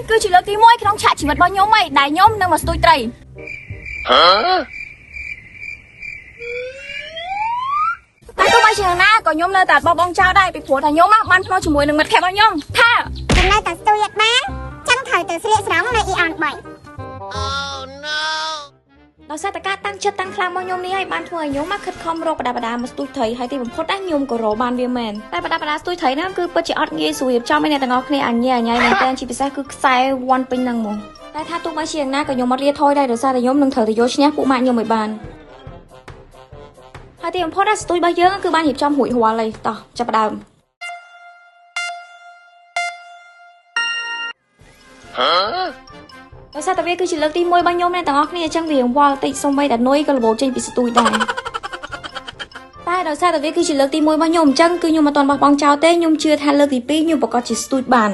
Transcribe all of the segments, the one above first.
cứ chỉលើកទី1ក្នុងឆាកជីវិតរបស់ខ្ញុំហីដែលខ្ញុំនឹងមកស្ទួយត្រីតែទោះបីជាយ៉ាងណាក៏ខ្ញុំនៅតែបោះបង់ចោលដែរពីព្រោះថាខ្ញុំបានភ្នាល់ជាមួយនឹងមិត្តភក្តិរបស់ខ្ញុំថាចំណែកតែស្ទួយអត់បានចាំត្រូវទៅស្លៀកស្រង់នៅអ៊ីអន3ដោយសារតែការតាំងចិត្តតាំងខ្លាំងរបស់ខ្ញុំនេះហើយបានធ្វើឲ្យខ្ញុំមកខិតខំរកបដាបដាមកស្ទួយត្រីហើយទីបំផុតដែរខ្ញុំក៏រកបានវាមែនតែបដាបដាស្ទួយត្រីហ្នឹងគឺពិតជាអត់ងាយស្រួលរៀបចំឲ្យអ្នកទាំងអស់គ្នាអញ្ញាញ៉ៃមែនតើជាពិសេសគឺខ្សែវ៉ាន់ពេញហ្នឹងហ្មងតែថាទោះបីជាយ៉ាងណាក៏ខ្ញុំអត់រៀថយដែរដោយសារតែខ្ញុំនឹងត្រូវទៅយកឈ្នះពួកម៉ាក់ខ្ញុំឲ្យបានហើយទីបំផុតដែរស្ទួយរបស់យើងគឺបានរៀបចំរួចរាល់ហើយតោះចាប់ផ្ដើមដោយសារតែវាគឺជាលើកទី1របស់ខ្ញុំអ្នកទាំងអស់គ្នាអញ្ចឹងវាវល់តិចសូម្បីតែនុយក៏របូតចេញពីស្ទួយដែរតែដោយសារតែវាគឺជាលើកទី1របស់ខ្ញុំអញ្ចឹងគឺខ្ញុំមិនទាន់បោះបង់ចោលទេខ្ញុំជឿថាលើកទី2ខ្ញុំប្រកាសជាស្ទួយបាន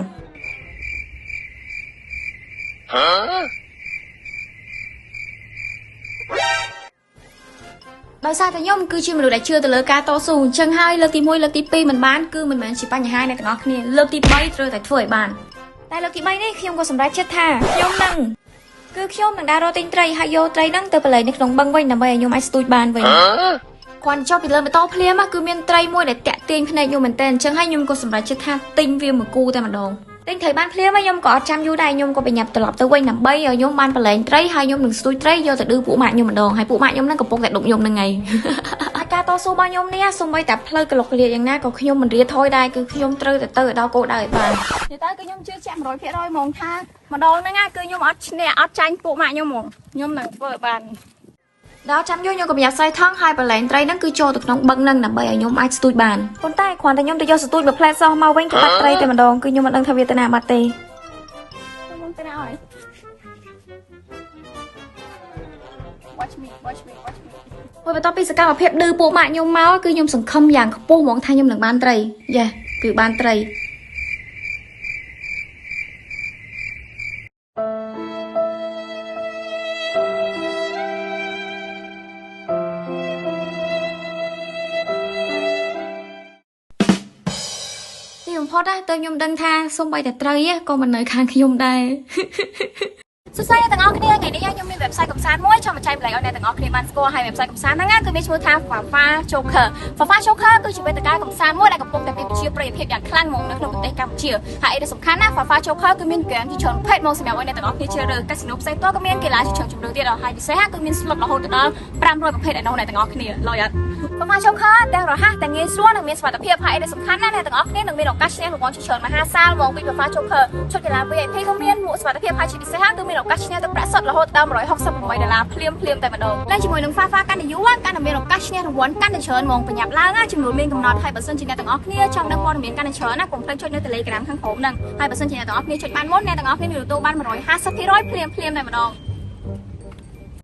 ដោយសារតែខ្ញុំគឺជាមនុស្សដែលជឿទៅលើការតស៊ូអញ្ចឹងហើយលើកទី1លើកទី2មិនបានគឺមិនមែនជាបញ្ហាអ្នកទាំងអស់គ្នាលើកទី3ត្រូវតែធ្វើឲ្យបានតែលើកទី3នេះខ្ញុំក៏សម្រេចចិត្តថាខ្ញុំនឹងដើររកទិញត្រីហើយយកត្រីហ្នឹងទៅបលែងនៅក្នុងបឹងវិញដើម្បីឲ្យខ្ញុំអាចស្ទួយបានវិញគាត់ចុះពីលើម៉ូតូភ្លាមគឺមានត្រីមួយដែលតាក់ទាញភ្នែកខ្ញុំមែនតើអញ្ចឹងហើយខ្ញុំក៏សម្រេចចិត្តថាទិញវាមួយគូតែម្ដងទិញត្រីបានភ្លាមហើយខ្ញុំក៏អត់ចាំយូរដែរខ្ញុំក៏ប្រញាប់ត្រឡប់ទៅវិញដើម្បីឲ្យខ្ញុំបានបលែងត្រីហើយខ្ញុំនឹងស្ទួយត្រីយកទៅឌឺពួកម៉ាក់ខ្ញុំម្ដងហើយពួកម៉ាក់ខ្ញុំហ្នឹងកំពុងតែដុកខ្ញុំហ្នឹងហើយការតស៊ូរបស់ខ្ញុំនេះសូម្បីតែផ្លូវកលុកកលៀតយ៉ាងណាក៏ខ្ញុំមិនរៀថយដែរគឺខ្ញុំត្រូវតែទៅដល់គោលដៅឲ្យបាននិយាយទៅគឺខ្ញុំជឿជាក់ 100% ហ្មងថាម្ដងហ្នឹងគឺខ្ញុំអត់ឈ្នះអត់ចាញ់ពួកម៉ាក់ខ្ញុំហ្មងខ្ញុំនឹងធ្វើឲ្យបានដល់ចាំយូរខ្ញុំក៏ប្រញាប់សៃថងហើយបលែងត្រីហ្នឹងគឺចូលទៅក្នុងបឹងហ្នឹងដើម្បីឲ្យខ្ញុំអាចស្ទួយបានប៉ុន្តែគ្រាន់តែខ្ញុំទៅយកស្ទួយមួយផ្លែសោះមកវិញគឺបាត់ត្រីតែម្ដងគឺខ្ញុំមិនដឹងថាវាទៅណាបាត់ទេខ្ញុំទៅណាហើយ watch me បន្ទាប់ពីសកម្មភាពឌឺពួកម៉ាក់ខ្ញុំមកគឺខ្ញុំសង្ឃឹមយ៉ាងខ្ពស់ហ្មងថាខ្ញុំនឹងបានត្រីយ៉ាគឺបានត្រីទីបំផុតទៅខ្ញុំដឹងថាសូម្បីតែត្រីក៏មិននៅខាងខ្ញុំដែរសួស្តីអ្នកទាំងអស់គ្នាថ្ងៃនេះខ្ញុំមាន website កំសាន្តមួយចង់បញ្ចែកម្លែកឲ្យអ្នកទាំងអស់គ្នាបានស្គាល់ហើយ website កំសាន្តហ្នឹងគឺមានឈ្មោះថា Fafa Joker Fafa Joker គឺជាវេទិកាកំសាន្តមួយដែលកំពុងតែមានប្រជាប្រិយភាពយ៉ាងខ្លាំងមកនៅក្នុងប្រទេសកម្ពុជាហើយដែលសំខាន់ណាស់ Fafa Joker គឺមានហ្គេមជាច្រើនប្រភេទមកសម្រាប់ឲ្យអ្នកទាំងអស់គ្នាជ្រើសរើសកាស៊ីណូផ្សេងតក៏មានកីឡាជាច្រើនជម្រើសទៀតហើយពិសេសគឺមាន slot រហូតដល់500ប្រភេទឲ្យអ្នកទាំងអស់គ្នាឡើយអត់ Fafa Joker ទាំងរហ័សទាំងងាយស្រួលនិងមានសុវត្ថិភាពហើយដែលសំខាន់ណាស់អ្នកទាំងអស់គ្នានឹងមានឱកាសឈ្នះរង្វាន់ជាច្រើនមហាសាលមកពី Fafa Joker ឈុតកីឡា VIP ក៏មានមួកសុវត្ថិភាពហើយជាពិសេសគឺមានឱកាសឈ្នះទឹកប្រាក់សុទ្ធរហូតដល់$168ភ្លាមតែម្ដងតែជាមួយនឹង Fafa កាន់តែយូរកាន់តែមានឱកាសឈ្នះរង្វាន់កាន់តែច្រើនហ្មងប្រញាប់ឡើងចំនួនមានកំណត់ហើយបើសិនជាអ្នកទាំងអស់គ្នាចង់ដឹងព័ត៌មានកាន់តែច្រើនណាកុំភ្លេចចុចនៅ Telegram ខាងក្រោមហ្នឹងហើយបើសិនជាអ្នកទាំងអស់គ្នាចុចបានមុនអ្នកទាំងអស់គ្នានឹងទទួលបាន150%ភ្លាមតែម្ដង